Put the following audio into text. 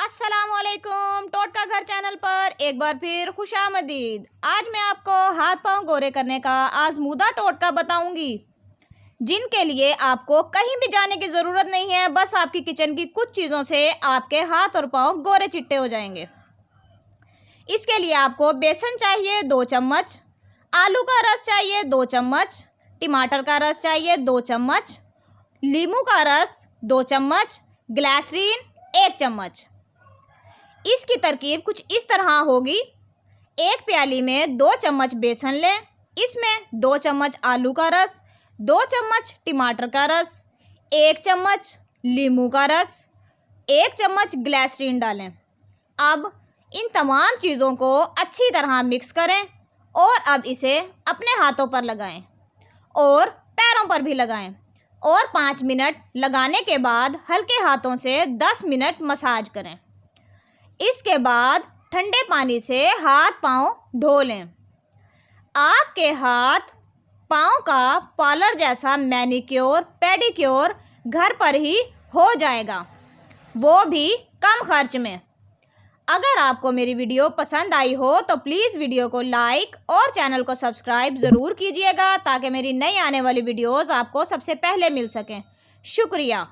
अस्सलामुअलैकुम, टोटका घर चैनल पर एक बार फिर खुशामदीद। आज मैं आपको हाथ पांव गोरे करने का आजमूदा टोटका बताऊंगी, जिनके लिए आपको कहीं भी जाने की ज़रूरत नहीं है। बस आपकी किचन की कुछ चीज़ों से आपके हाथ और पांव गोरे चिट्टे हो जाएंगे। इसके लिए आपको बेसन चाहिए 2 चम्मच, आलू का रस चाहिए 2 चम्मच, टमाटर का रस चाहिए 2 चम्मच, नींबू का रस 2 चम्मच, ग्लिसरीन 1 चम्मच। इसकी तरकीब कुछ इस तरह होगी। एक प्याली में 2 चम्मच बेसन लें, इसमें 2 चम्मच आलू का रस, 2 चम्मच टमाटर का रस, 1 चम्मच नींबू का रस, 1 चम्मच ग्लिसरीन डालें। अब इन तमाम चीज़ों को अच्छी तरह मिक्स करें और अब इसे अपने हाथों पर लगाएं और पैरों पर भी लगाएं और 5 मिनट लगाने के बाद हल्के हाथों से 10 मिनट मसाज करें। इसके बाद ठंडे पानी से हाथ पांव धो लें। आपके हाथ पांव का पार्लर जैसा मैनिक्योर पेडिक्योर घर पर ही हो जाएगा, वो भी कम खर्च में। अगर आपको मेरी वीडियो पसंद आई हो तो प्लीज़ वीडियो को लाइक और चैनल को सब्सक्राइब ज़रूर कीजिएगा, ताकि मेरी नई आने वाली वीडियोज़ आपको सबसे पहले मिल सकें। शुक्रिया।